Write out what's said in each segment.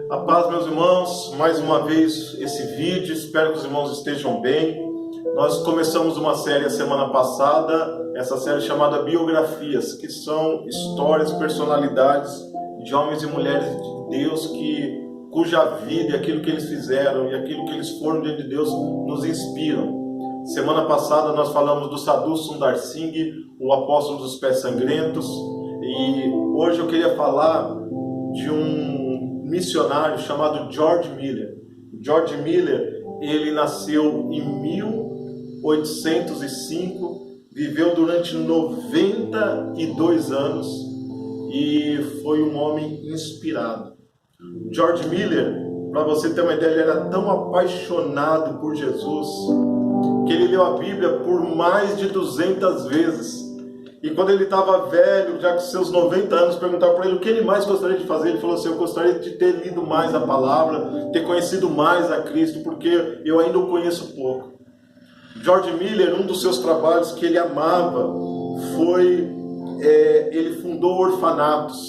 A paz, meus irmãos, mais uma vez esse vídeo, espero que os irmãos estejam bem. Nós começamos uma série a semana passada, essa série chamada Biografias, que são histórias, personalidades de homens e mulheres de Deus cuja vida e aquilo que eles fizeram e aquilo que eles foram diante de Deus nos inspiram. Semana passada nós falamos do Sadhu Sundar Singh, o apóstolo dos pés sangrentos, e hoje eu queria falar de um missionário chamado George Miller. George Miller, ele nasceu em 1805, viveu durante 92 anos e foi um homem inspirado. George Miller, para você ter uma ideia, ele era tão apaixonado por Jesus que ele leu a Bíblia por mais de 200 vezes. E quando ele estava velho, já com seus 90 anos, perguntaram para ele o que ele mais gostaria de fazer. Ele falou assim: eu gostaria de ter lido mais a palavra, ter conhecido mais a Cristo, porque eu ainda o conheço pouco. George Miller, um dos seus trabalhos que ele amava foi, ele fundou orfanatos.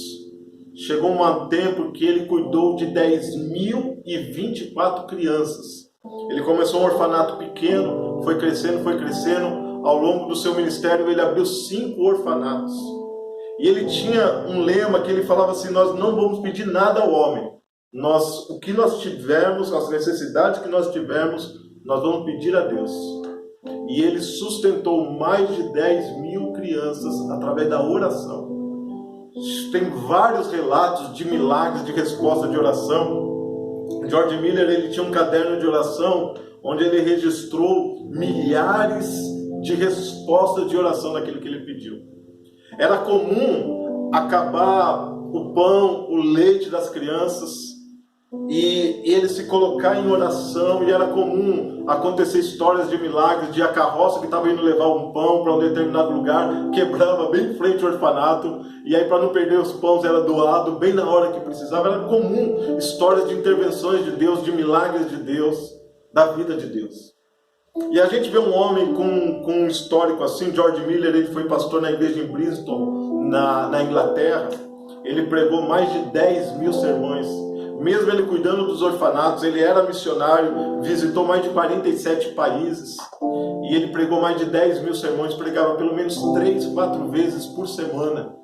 Chegou um tempo que ele cuidou de 10.024 crianças. Ele começou um orfanato pequeno, foi crescendo. Ao longo do seu ministério, ele abriu 5 orfanatos. E ele tinha um lema que ele falava assim: nós não vamos pedir nada ao homem. O que nós tivermos, as necessidades que nós tivermos, nós vamos pedir a Deus. E ele sustentou mais de 10.000 crianças através da oração. Tem vários relatos de milagres, de resposta de oração. George Miller, ele tinha um caderno de oração onde ele registrou milhares de respostas de oração naquilo que ele pediu. Era comum acabar o pão, o leite das crianças e ele se colocar em oração, e era comum acontecer histórias de milagres, de a carroça que estava indo levar um pão para um determinado lugar, quebrava bem em frente ao orfanato, e aí para não perder os pães era doado bem na hora que precisava. Era comum histórias de intervenções de Deus, de milagres de Deus, da vida de Deus. E a gente vê um homem com um histórico assim. George Miller, ele foi pastor na igreja em Bristol, na Inglaterra. Ele pregou mais de 10.000 sermões. Mesmo ele cuidando dos orfanatos, ele era missionário, visitou mais de 47 países. E ele pregou mais de 10.000 sermões, pregava pelo menos 3, 4 vezes por semana.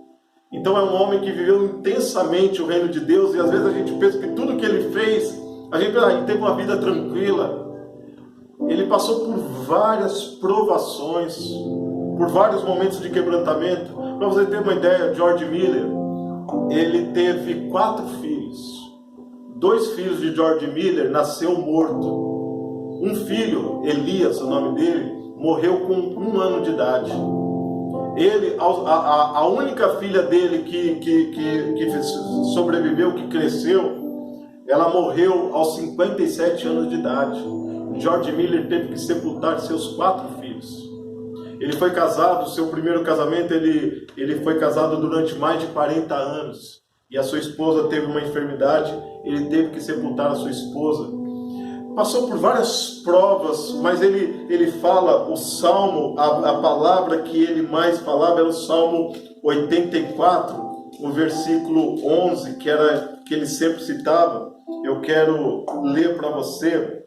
Então é um homem que viveu intensamente o reino de Deus. E às vezes a gente pensa que tudo que ele fez, a gente pensa, ele teve uma vida tranquila. Ele passou por várias provações, por vários momentos de quebrantamento. Para você ter uma ideia, George Miller, ele teve 4 filhos. 2 filhos de George Miller nasceu morto. Um filho, Elias, o nome dele, morreu com 1 ano de idade. Ele, a única filha dele que sobreviveu, que cresceu, ela morreu aos 57 anos de idade. George Miller teve que sepultar seus 4 filhos. Ele foi casado, seu primeiro casamento, ele foi casado durante mais de 40 anos. E a sua esposa teve uma enfermidade, ele teve que sepultar a sua esposa. Passou por várias provas, mas ele fala o salmo, a palavra que ele mais falava era o Salmo 84, o versículo 11, que ele sempre citava. Eu quero ler para você.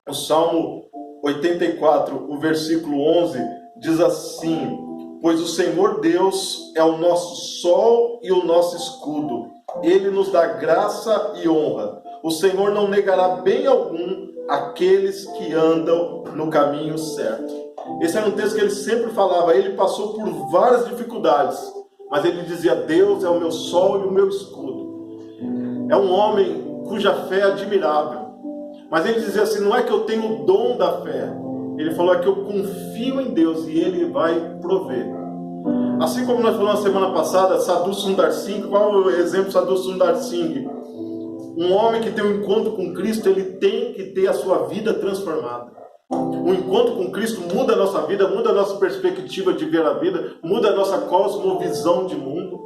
O Salmo 84, o versículo 11, diz assim: pois o Senhor Deus é o nosso sol e o nosso escudo. Ele nos dá graça e honra. O Senhor não negará bem algum àqueles que andam no caminho certo. Esse era um texto que ele sempre falava. Ele passou por várias dificuldades, mas ele dizia: Deus é o meu sol e o meu escudo. É um homem cuja fé é admirável. Mas ele dizia assim: não é que eu tenho o dom da fé. Ele falou: é que eu confio em Deus e Ele vai prover. Assim como nós falamos na semana passada, Sadhu Sundar Singh. Qual é o exemplo de Sadhu Sundar Singh? Um homem que tem um encontro com Cristo, ele tem que ter a sua vida transformada. O encontro com Cristo muda a nossa vida, muda a nossa perspectiva de ver a vida, muda a nossa cosmovisão de mundo.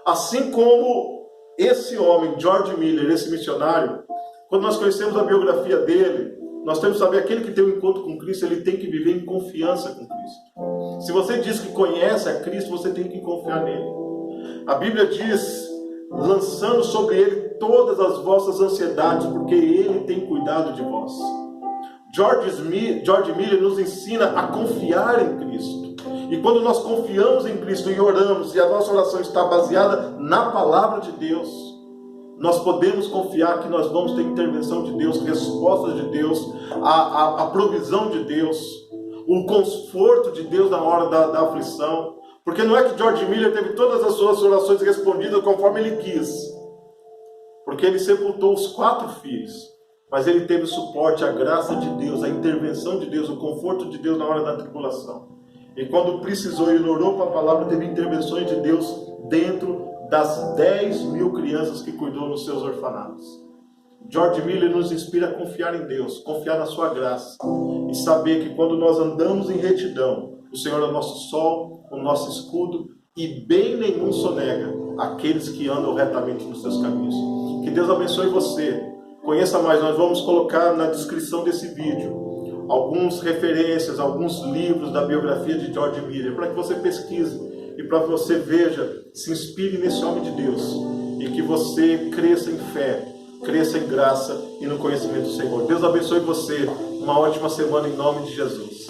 Assim como esse homem, George Miller, esse missionário, quando nós conhecemos a biografia dele, nós temos que saber que aquele que tem um encontro com Cristo, ele tem que viver em confiança com Cristo. Se você diz que conhece a Cristo, você tem que confiar nele. A Bíblia diz lançando sobre Ele todas as vossas ansiedades, porque Ele tem cuidado de vós. George Miller nos ensina a confiar em Cristo. E quando nós confiamos em Cristo e oramos, e a nossa oração está baseada na palavra de Deus, nós podemos confiar que nós vamos ter intervenção de Deus, respostas de Deus, a provisão de Deus, o conforto de Deus na hora da aflição. Porque não é que George Miller teve todas as suas orações respondidas conforme ele quis. Porque ele sepultou os 4 filhos. Mas ele teve o suporte, a graça de Deus, a intervenção de Deus, o conforto de Deus na hora da tribulação. E quando precisou, ele orou para a palavra, teve intervenções de Deus dentro das 10.000 crianças que cuidou nos seus orfanatos. George Miller nos inspira a confiar em Deus, confiar na sua graça. E saber que quando nós andamos em retidão, o Senhor é o nosso sol, o nosso escudo, e bem nenhum sonega aqueles que andam retamente nos seus caminhos. Que Deus abençoe você. Conheça mais, nós vamos colocar na descrição desse vídeo algumas referências, alguns livros da biografia de George Miller, para que você pesquise e para que você veja, se inspire nesse homem de Deus, e que você cresça em fé, cresça em graça e no conhecimento do Senhor. Deus abençoe você. Uma ótima semana em nome de Jesus.